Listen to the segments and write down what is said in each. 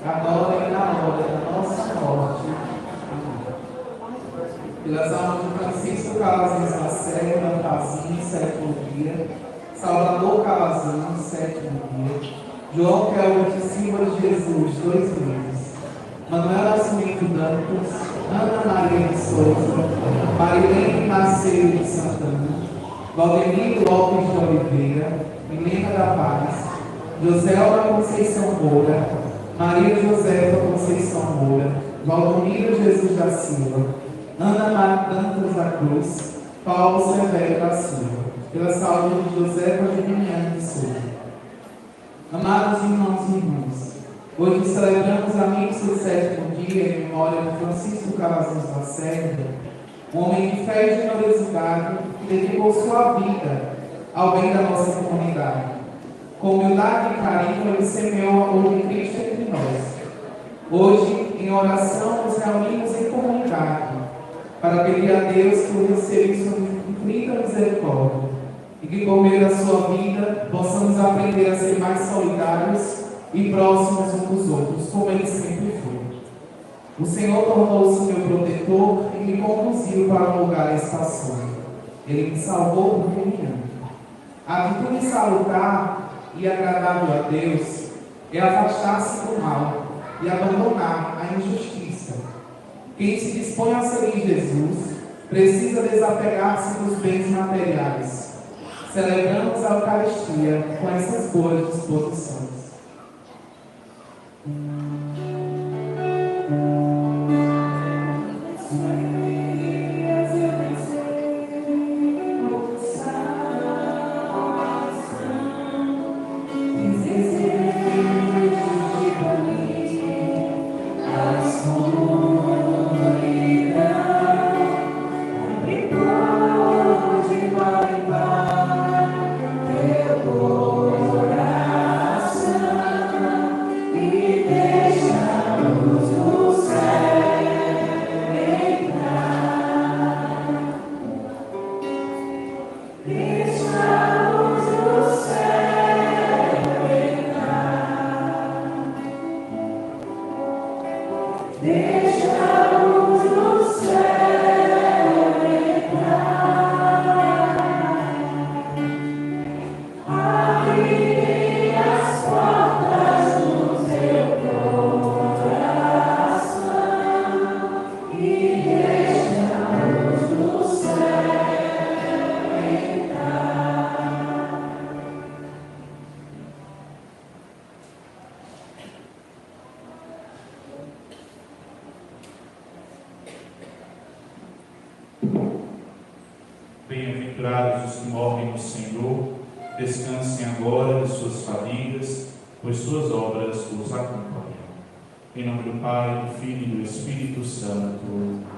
agora e na hora da nossa morte. Amém. Pelas almas de Francisco Calazans Lacerda, Pazinho, sétimo dia, Salvador Calazans, sétimo dia, João Kelvin Silva de Jesus, 2 meses, Manuel Nascimento Dantas, Ana Maria de Souza, Marilene Macedo de Santana, Valdemiro Lopes de Oliveira, Milena da Paz, Joselma Conceição Moura, Maria Josefa Conceição Moura, Valdomiro Jesus da Silva, Ana Maria Dantas da Cruz, Paulo Severo da Silva, pela saúde de Josefa Geminiano de Souza. Amados irmãos e irmãs, hoje celebramos amigos do 7º dia em memória de Francisco Calazans Lacerda, um homem de fé e generosidade que dedicou sua vida ao bem da nossa comunidade. Com humildade e carinho, ele semeou o amor de Cristo entre nós. Hoje, em oração, nos reunimos em comunidade para pedir a Deus que o receba em sua infinita misericórdia e que, por meio da sua vida, possamos aprender a ser mais solidários e próximos uns dos outros, como ele sempre foi. O Senhor tornou-se meu protetor e me conduziu para um lugar espaçoso. Ele me salvou porque me ama. A atitude salutar e agradável a Deus é afastar-se do mal e abandonar a injustiça. Quem se dispõe a seguir Jesus precisa desapegar-se dos bens materiais. Celebramos a Eucaristia com essas boas disposições. Bem-aventurados os que morrem no Senhor, descansem agora de suas famílias, pois suas obras os acompanham. Em nome do Pai, do Filho e do Espírito Santo.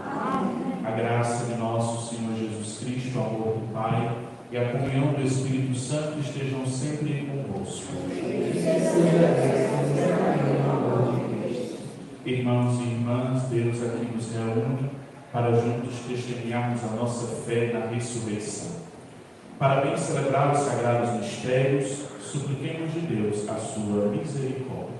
Amém. A graça de nosso Senhor Jesus Cristo, o amor do Pai e a comunhão do Espírito Santo estejam sempre convosco. Irmãos e irmãs, Deus aqui nos reúne para juntos testemunharmos a nossa fé na ressurreição. Para bem celebrar os sagrados mistérios, supliquemos de Deus a sua misericórdia.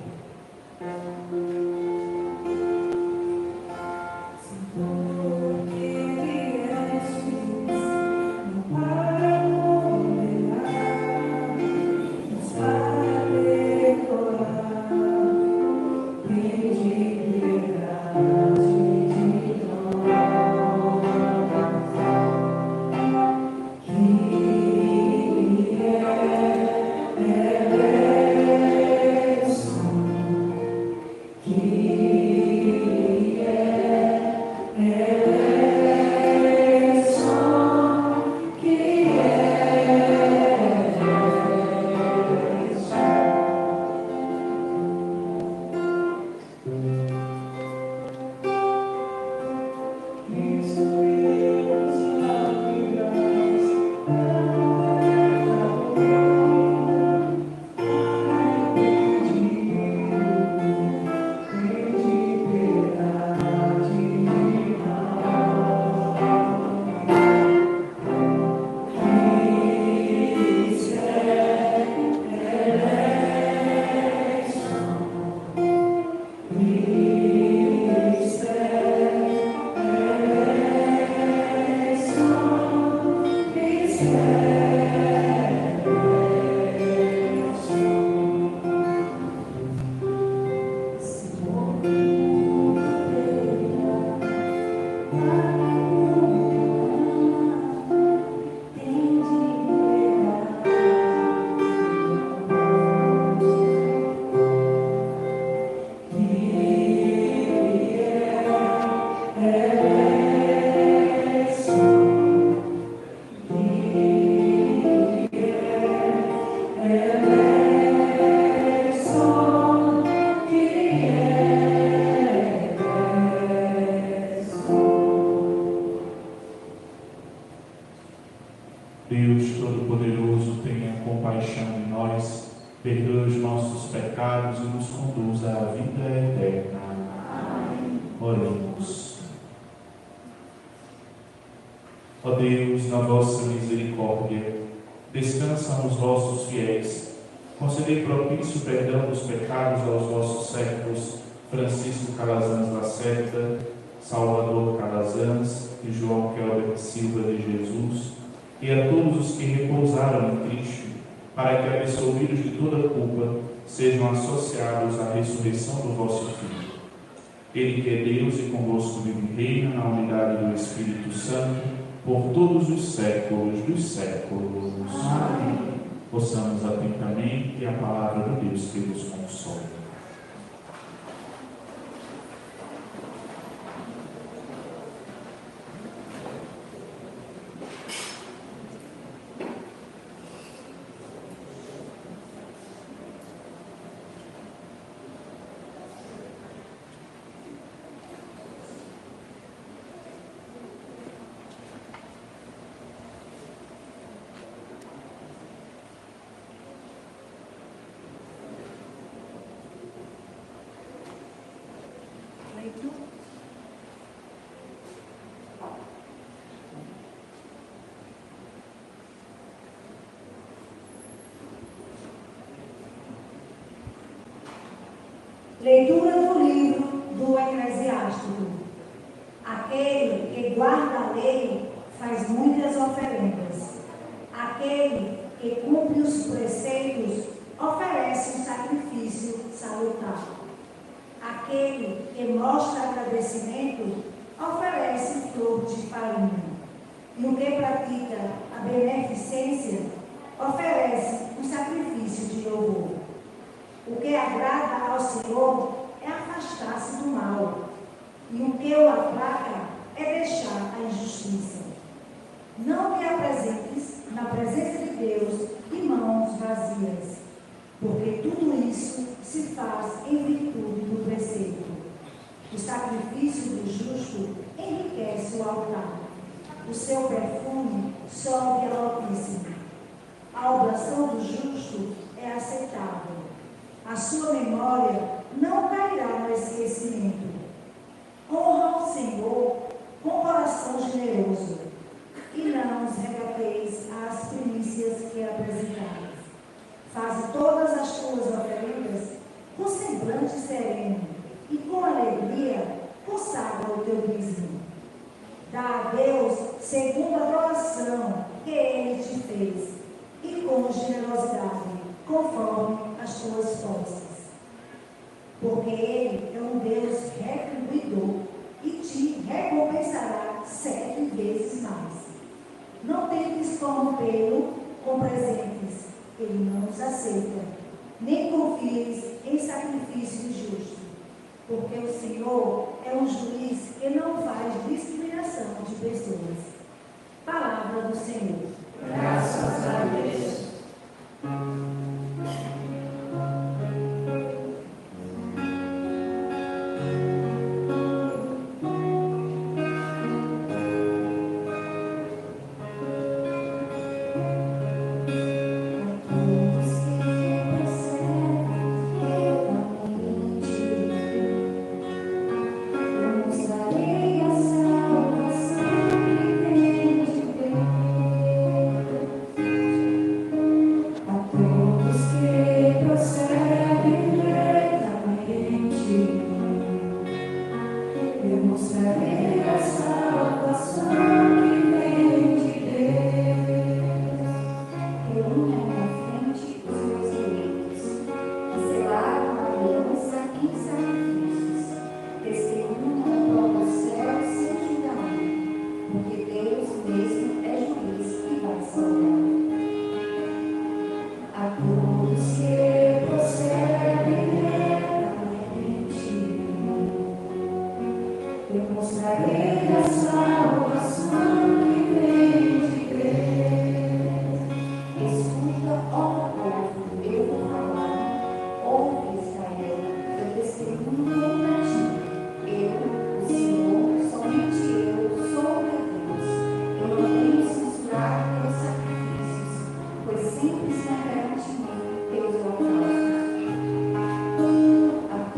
Yes. vida eterna. Amém. Oremos. Ó Deus, na vossa misericórdia, descansam os vossos fiéis. Concedei propício perdão dos pecados aos vossos servos Francisco Calazans Lacerda, Salvador Calazans e João Kelber Silva de Jesus, e a todos os que repousaram em Cristo, para que, absolvidos de toda culpa, sejam associados à ressurreição do vosso Filho. Ele que é Deus e convosco vive e reina na unidade do Espírito Santo, por todos os séculos dos séculos. Amém. Ouçamos atentamente a palavra de Deus que nos consola. Leitura do livro do Eclesiástico. Aquele que guarda a lei faz muitas oferendas. Aquele que cumpre os preceitos oferece um sacrifício salutar. Aquele que mostra agradecimento oferece flor de farinha. E o que pratica a beneficência oferece um sacrifício de louvor. O que agrada ao Senhor é afastar-se do mal, e o que o aplaca é deixar a injustiça. Não te apresentes na presença de Deus de mãos vazias, porque tudo isso se faz em virtude do preceito. O sacrifício do justo enriquece o altar, o seu perfume sobe ao Altíssimo. A oblação do justo é aceitável. A sua memória não cairá no esquecimento. Honra o Senhor com coração generoso, e não os regateis às primícias que apresentais. Faze todas as tuas oferendas com semblante sereno, e com alegria consagra o teu dízimo. Dá a Deus segundo a doação que Ele te fez, e com generosidade, conforme as tuas forças. Porque Ele é um Deus retribuidor e te recompensará 7 vezes mais. Não tentes corrompê-lo com presentes, Ele não os aceita, nem confies em sacrifício injusto, porque o Senhor é um juiz que não faz discriminação de pessoas. Palavra do Senhor. Graças a Deus. Simples perante mim, teus holocaustos. A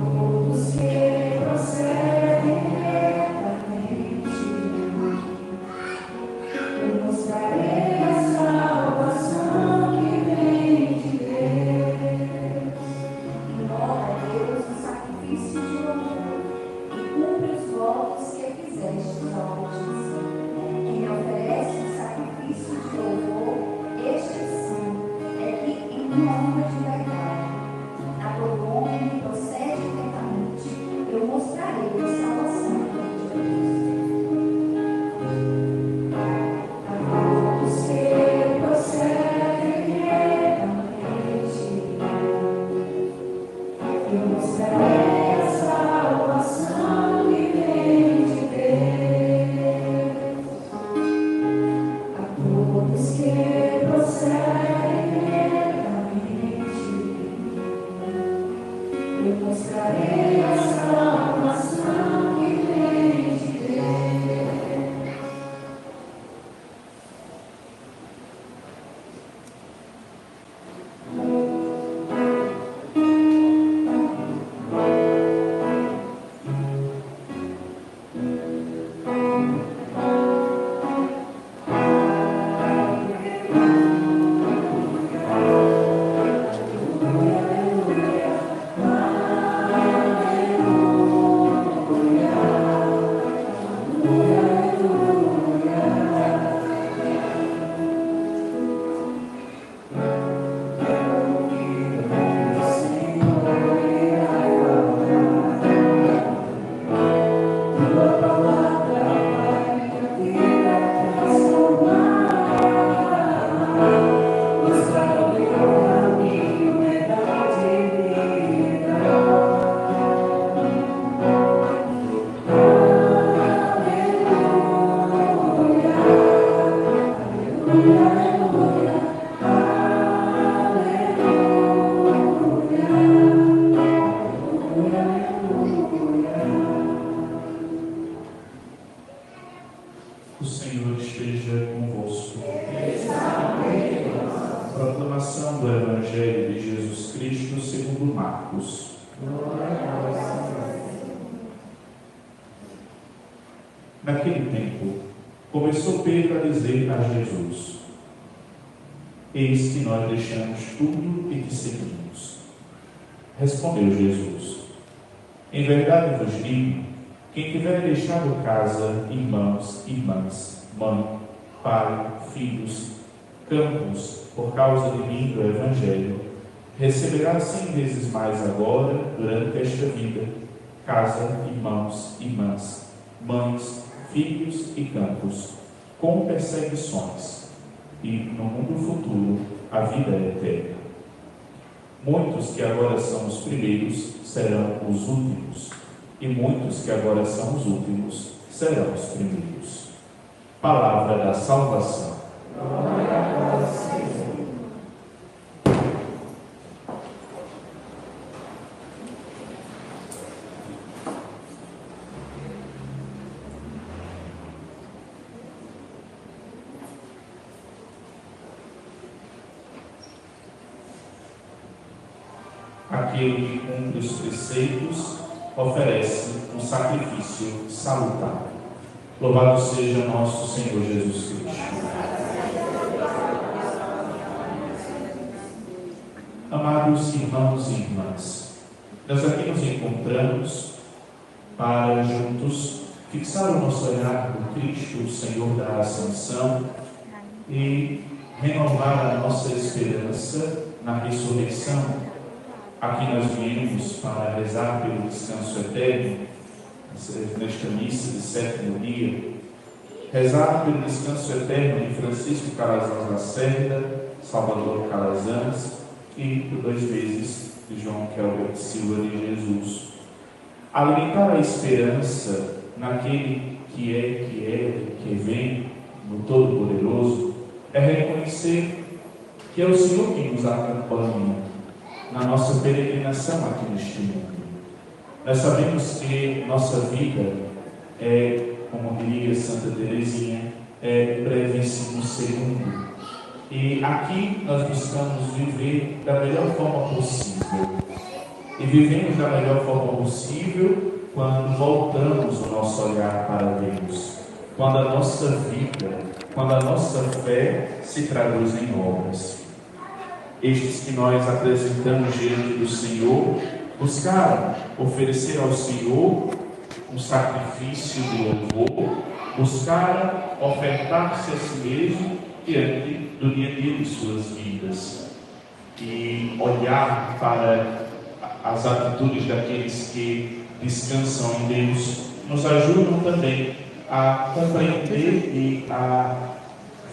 Naquele tempo, começou Pedro a dizer a Jesus: eis que nós deixamos tudo e te seguimos. Respondeu Jesus: em verdade vos digo, quem tiver deixado casa, irmãos, irmãs, mãe, pai, filhos, campos, por causa de mim do Evangelho, receberá 100 vezes mais agora, durante esta vida, casa, irmãos, irmãs, mães, filhos e campos, com perseguições, e no mundo futuro a vida é eterna. Muitos que agora são os primeiros serão os últimos, e muitos que agora são os últimos serão os primeiros. Palavra da salvação. Glória a vós, Senhor. Aquele que cumpre os preceitos oferece um sacrifício salutar. Louvado seja nosso Senhor Jesus Cristo. Amados irmãos e irmãs, nós aqui nos encontramos para juntos fixar o nosso olhar no Cristo, o Senhor da Ascensão, e renovar a nossa esperança na ressurreição. Aqui nós viemos para rezar pelo descanso eterno, nesta missa de sétimo dia, rezar pelo descanso eterno de Francisco Calazans Lacerda, Salvador Calazans e, por 2 vezes, de João Kelber Silva de Jesus. Alimentar a esperança naquele que é, que vem, no Todo-Poderoso, é reconhecer que é o Senhor que nos acompanha na nossa peregrinação aqui neste mundo. Nós sabemos que nossa vida é, como diria Santa Teresinha, é brevíssimo segundo. E aqui nós buscamos viver da melhor forma possível. E vivemos da melhor forma possível quando voltamos o nosso olhar para Deus. Quando a nossa vida, quando a nossa fé se traduz em obras. Estes que nós apresentamos diante do Senhor, buscaram oferecer ao Senhor um sacrifício de louvor, buscaram ofertar-se a si mesmo diante do dia a dia de suas vidas. E olhar para as atitudes daqueles que descansam em Deus nos ajudam também a compreender e a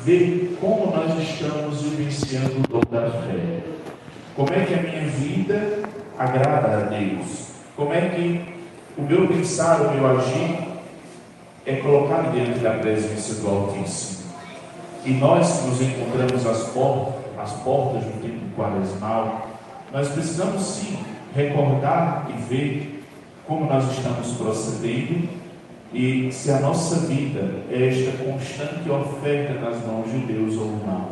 ver como nós estamos vivenciando o dom da fé. Como é que a minha vida agrada a Deus? Como é que o meu pensar, o meu agir é colocado diante da presença do Altíssimo? E nós que nos encontramos às portas do tempo quaresmal, nós precisamos sim recordar e ver como nós estamos procedendo e se a nossa vida é esta constante oferta nas mãos de Deus ou não.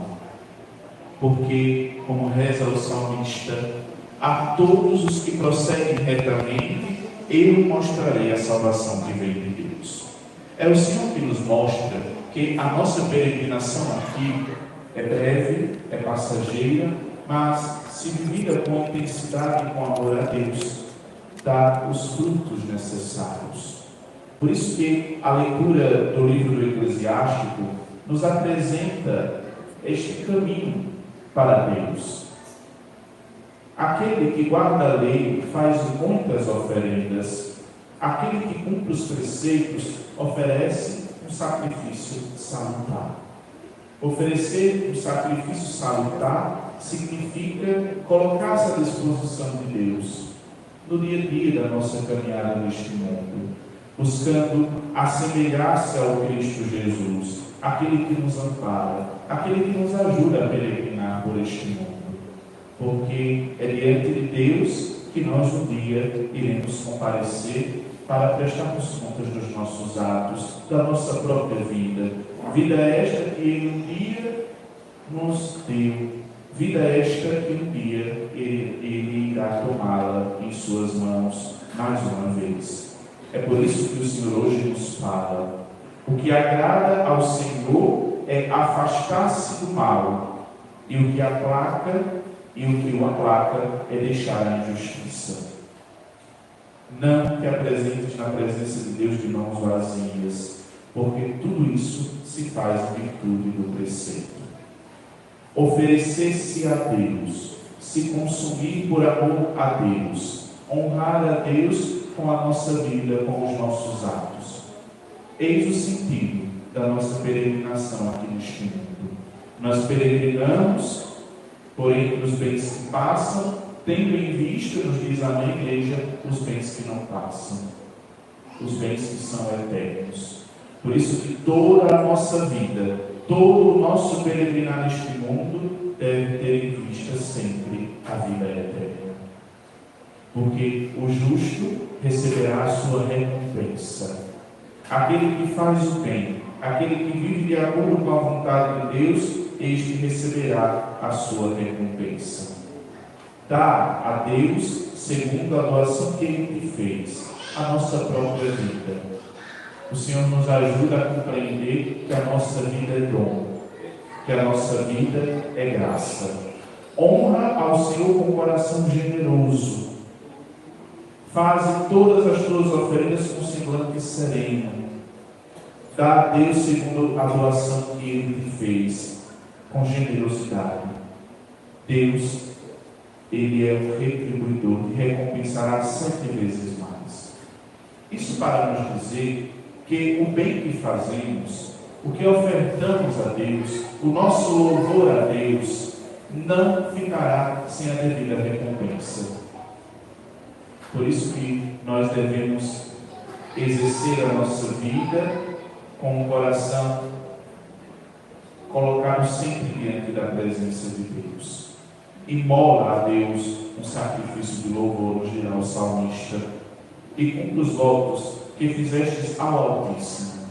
Porque, como reza o salmista, a todos os que prosseguem retamente, eu mostrarei a salvação que vem de Deus. É o Senhor que nos mostra que a nossa peregrinação aqui é breve, é passageira, mas se vivida com intensidade e com amor a Deus, dá os frutos necessários. Por isso que a leitura do livro do Eclesiástico nos apresenta este caminho para Deus. Aquele que guarda a lei faz muitas oferendas. Aquele que cumpre os preceitos oferece um sacrifício salutar. Oferecer um sacrifício salutar significa colocar-se à disposição de Deus no dia a dia da nossa caminhada neste mundo, buscando assemelhar-se ao Cristo Jesus, aquele que nos ampara, aquele que nos ajuda a peregrinar por este mundo. Porque é diante de Deus que nós um dia iremos comparecer para prestarmos contas dos nossos atos, da nossa própria vida. Vida esta que Ele um dia nos deu, vida esta que um dia Ele irá tomá-la em suas mãos mais uma vez. É por isso que o Senhor hoje nos fala: O que agrada ao Senhor é afastar-se do mal, e o que o aplaca é deixar a injustiça. Não te apresentes na presença de Deus de mãos vazias, porque tudo isso se faz em virtude do preceito. Oferecer-se a Deus, se consumir por amor a Deus, honrar a Deus com a nossa vida, com os nossos atos. Eis o sentido da nossa peregrinação aqui neste mundo. Nós peregrinamos por entre os bens que passam, tendo em vista, nos diz a minha igreja, os bens que não passam, os bens que são eternos. Por isso que toda a nossa vida, todo o nosso peregrinar neste mundo deve ter em vista sempre a vida eterna. Porque o justo receberá a sua recompensa. Aquele que faz o bem, aquele que vive de acordo com a vontade de Deus, este receberá a sua recompensa. Dá a Deus, segundo a doação que Ele te fez, a nossa própria vida. O Senhor nos ajuda a compreender que a nossa vida é dom, que a nossa vida é graça. Honra ao Senhor com um coração generoso. Faze todas as tuas oferendas com semblante sereno. Dá a Deus segundo a doação que Ele te fez, com generosidade. Deus, Ele é o retribuidor que recompensará 7 vezes mais. Isso para nos dizer que o bem que fazemos, o que ofertamos a Deus, o nosso louvor a Deus, não ficará sem a devida recompensa. Por isso que nós devemos exercer a nossa vida com o coração colocado sempre diante da presença de Deus. Imola a Deus um sacrifício de louvor, nos dirá o salmista, e cumpre os votos que fizestes ao Altíssimo.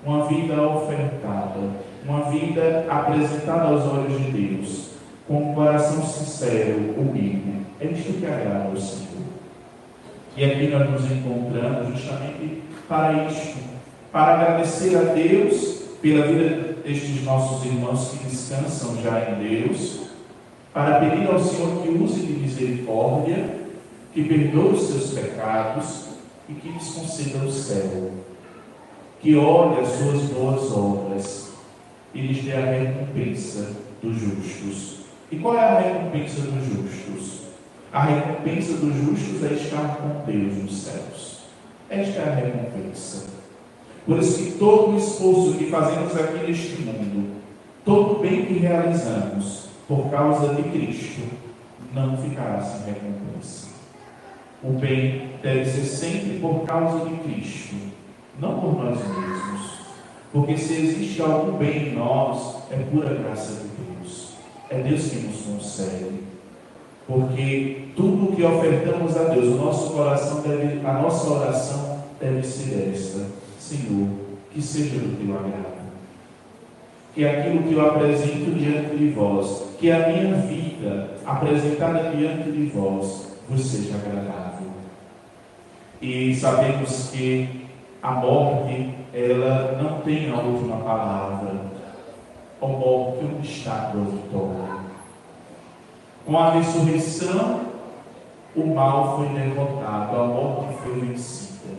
Uma vida ofertada, uma vida apresentada aos olhos de Deus, com um coração sincero, humilde. É isto que agrada ao Senhor. E aqui nós nos encontramos justamente para isto, para agradecer a Deus pela vida destes nossos irmãos que descansam já em Deus, para pedir ao Senhor que use de misericórdia, que perdoe os seus pecados e que lhes conceda o céu, que olhe as suas boas obras e lhes dê a recompensa dos justos. E qual é a recompensa dos justos? A recompensa dos justos é estar com Deus nos céus. Esta é a recompensa. Por isso que todo o esforço que fazemos aqui neste mundo, todo o bem que realizamos por causa de Cristo, não ficará sem recompensa. O bem deve ser sempre por causa de Cristo, não por nós mesmos. Porque se existe algum bem em nós, é pura graça de Deus. É Deus que nos concede. Porque tudo o que ofertamos a Deus, a nossa oração deve ser esta: Senhor, que seja do teu agrado. Que aquilo que eu apresento diante de vós, que a minha vida apresentada diante de vós, vos seja agradável. E sabemos que a morte, ela não tem a última palavra. A morte é um estado da vitória. Com a ressurreição, o mal foi derrotado, a morte foi vencida.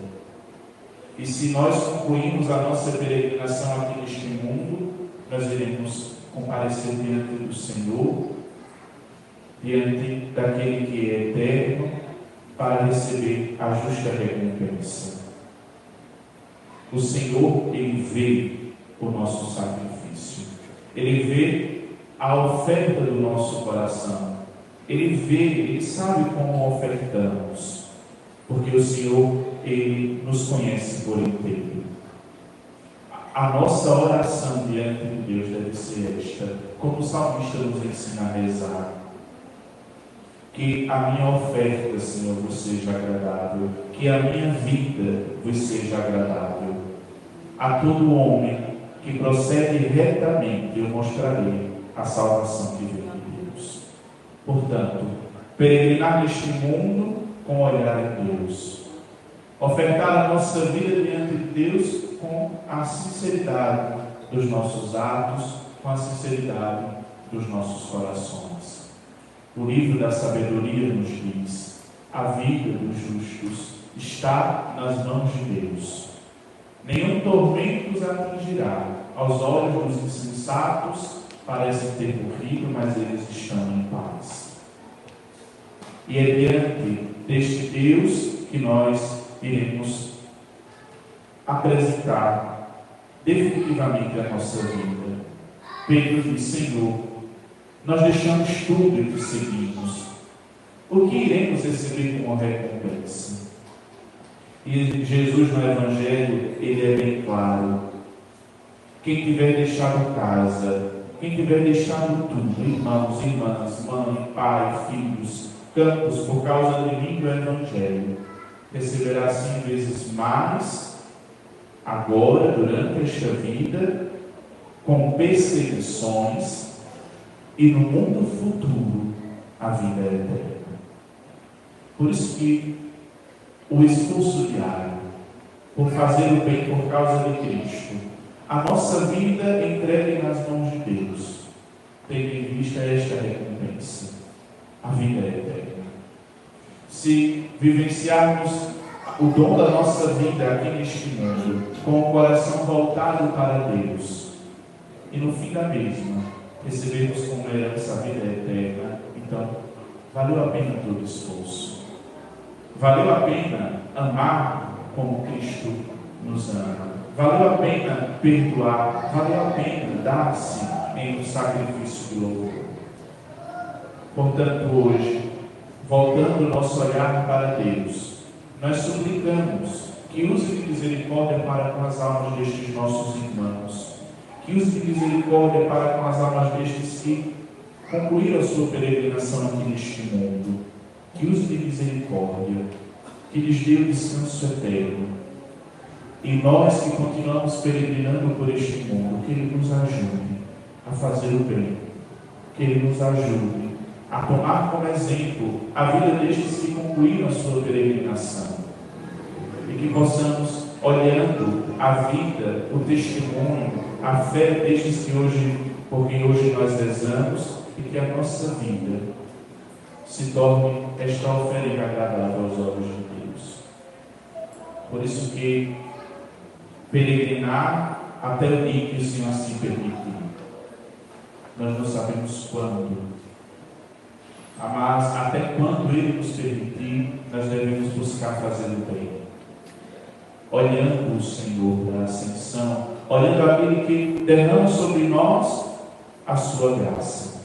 E se nós concluirmos a nossa peregrinação aqui neste mundo, nós iremos comparecer diante do Senhor, diante daquele que é eterno, para receber a justa recompensa. O Senhor, Ele vê o nosso sacrifício. Ele vê a oferta do nosso coração. Ele vê, Ele sabe como ofertamos. Porque o Senhor, Ele nos conhece por inteiro. A nossa oração diante de Deus deve ser esta, como o salmista nos ensina a rezar. Que a minha oferta, Senhor, vos seja agradável. Que a minha vida vos seja agradável. A todo homem que procede retamente, eu mostrarei a salvação que vem de Deus. Portanto, peregrinar neste mundo com olhar em Deus. ofertar a nossa vida diante de Deus com a sinceridade dos nossos atos, com a sinceridade dos nossos corações. O livro da sabedoria nos diz: a vida dos justos está nas mãos de Deus. Nenhum tormento os atingirá. Aos olhos dos insensatos parecem ter morrido, mas eles estão em paz. E é diante deste Deus que nós iremos apresentar definitivamente a nossa vida. Pedro diz: Senhor, nós deixamos tudo e te seguimos. O que iremos receber como recompensa? E Jesus no Evangelho, ele é bem claro. Quem tiver deixado casa, quem tiver deixado tudo, irmãos, irmãs, mãe, pai, filhos, campos, por causa de mim do Evangelho, receberá 100 vezes mais, agora, durante esta vida, com perseguições, e no mundo futuro, a vida é eterna. Por isso que o esforço diário, por fazer o bem por causa de Cristo, a nossa vida entregue nas mãos de Deus, tendo em vista esta recompensa, a vida é eterna. Se vivenciarmos o dom da nossa vida aqui neste mundo, com o coração voltado para Deus, e no fim da mesma, recebermos como herança a vida eterna, então, valeu a pena todo o esforço. Valeu a pena amar como Cristo nos ama. Valeu a pena perdoar. Valeu a pena dar-se em um sacrifício de louvor. Portanto, hoje, voltando o nosso olhar para Deus, nós suplicamos que use de misericórdia para com as almas destes nossos irmãos, que use de misericórdia para com as almas destes que concluíram a sua peregrinação aqui neste mundo, que use de misericórdia, que lhes dê o descanso eterno. E nós que continuamos peregrinando por este mundo, que Ele nos ajude a fazer o bem, que Ele nos ajude a tomar como exemplo a vida destes que concluíram a sua peregrinação, e que possamos, olhando a vida, o testemunho, a fé destes que hoje, por quem hoje nós rezamos, e que a nossa vida se torne esta oferta agradável aos olhos de Deus. Por isso que peregrinar até o dia que o Senhor assim permitir. Nós não sabemos quando, mas até quando Ele nos permitir, nós devemos buscar fazer o bem. Olhando o Senhor da ascensão, olhando aquele que derrama sobre nós a sua graça.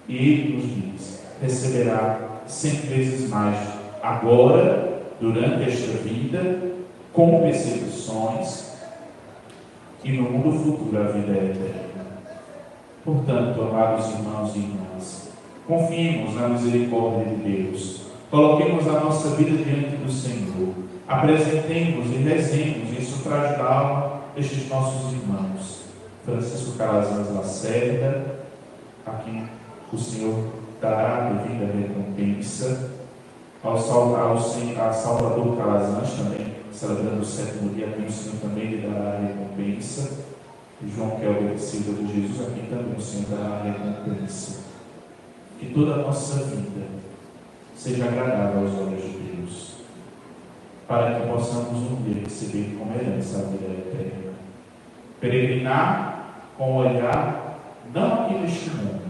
E Ele nos diz: receberá 100 vezes mais agora, durante esta vida, com perseguições, e no mundo futuro a vida é eterna. Portanto, amados irmãos e irmãs, confiemos na misericórdia de Deus, coloquemos a nossa vida diante do Senhor, apresentemos e rezemos em sufrágio da alma estes nossos irmãos. Francisco Calazans Lacerda, a quem o Senhor dará a devida recompensa, ao Salvador Calazans, também celebrando o 7º dia, aqui o Senhor também lhe dará a recompensa, e João Kelber Silva de Jesus, aqui também o Senhor dará a recompensa. Que toda a nossa vida seja agradável aos olhos de Deus, para que possamos um dia receber como herança a vida eterna. Peregrinar com o olhar, não aqui neste mundo,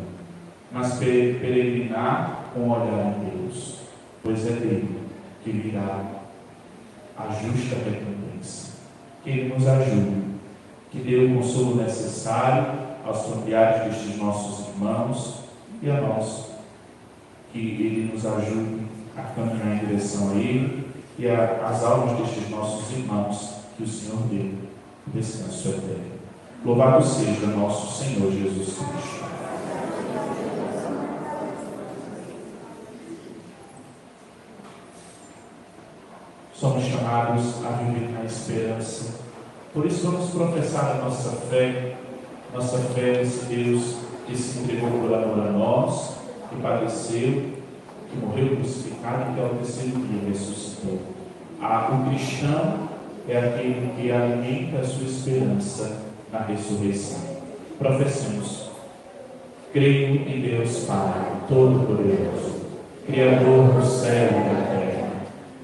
mas peregrinar com o olhar em Deus, pois é dele que virá a justa recompensa. Que Ele nos ajude, que dê o consolo necessário aos familiares destes nossos irmãos e a nós, que Ele nos ajude a caminhar em direção a Ele e às almas destes nossos irmãos, que o Senhor dê o descanso eterno. Louvado seja nosso Senhor Jesus Cristo. Somos chamados a viver na esperança. Por isso vamos professar a nossa fé nesse Deus que se entregou por amor a nós, que padeceu, que morreu crucificado e que ao terceiro dia ressuscitou. O cristão é aquele que alimenta a sua esperança na ressurreição. Professamos: creio em Deus Pai Todo-Poderoso, Criador do céu e da terra,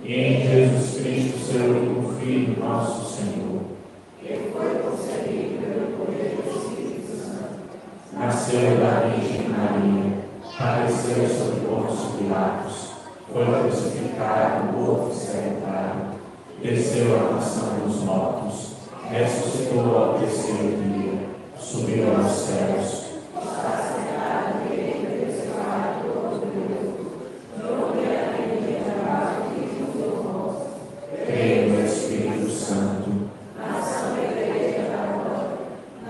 e em Jesus Cristo, seu único Filho, nosso Senhor, que foi concebido pelo poder do Espírito Santo, nasceu da Virgem Maria, padeceu sob Pôncio Pilatos, foi crucificado, morto e sepultado, desceu à mansão dos mortos, ressuscitou ao terceiro dia, subiu aos céus, está sentado à direita de Deus Pai Todo-Poderoso, no reino de Deus e do nosso. Creio no Espírito Santo, na Santa Igreja Católica,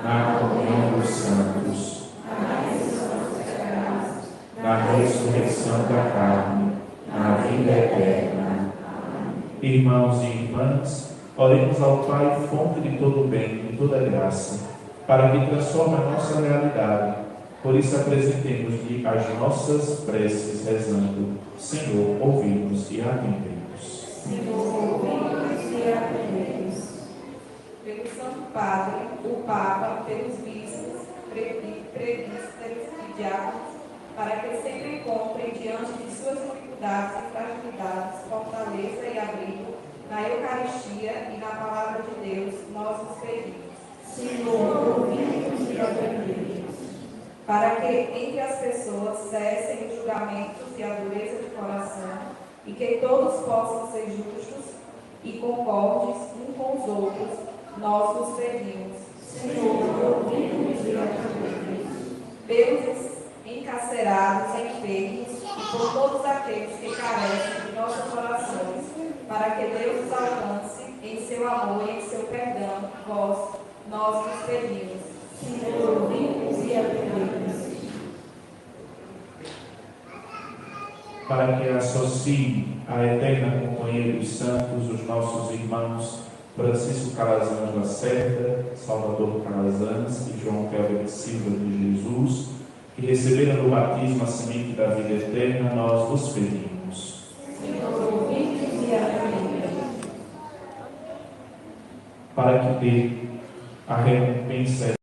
na comunhão dos santos, na remissão dos pecados, na ressurreição da carne, na vida eterna. Amém. Irmãos e irmãs, oremos ao Pai, fonte de todo bem e toda graça, para que transforme a nossa realidade. Por isso apresentemos-lhe as nossas preces, rezando: Senhor, ouvimos e atendemos. Senhor, ouvimos e atendemos. Pelo Santo Padre, o Papa, pelos bispos, presbíteros e diáconos, para que sempre encontrem diante de suas dificuldades e fragilidades fortaleza e abrigo na Eucaristia e na Palavra de Deus, nós os pedimos. Senhor, ouvimos e atendemos. Para que entre as pessoas cessem os julgamentos e a dureza de coração, e que todos possam ser justos e concordes uns com os outros, nós os pedimos. Senhor, ouvimos e atendemos. Pelos encarcerados, enfermos e por todos aqueles que carecem de nossas orações, para que Deus os alcance em seu amor e em seu perdão, nós os pedimos. Senhor, ouvimos e atendemos. Para que associe à eterna companhia dos santos os nossos irmãos Francisco Calazans Lacerda, Salvador Calazans e João Kelvin Silva de Jesus, que receberam no batismo a semente da vida eterna, nós vos pedimos. Senhor, ouvimos e atendemos. Para que dê a recompensa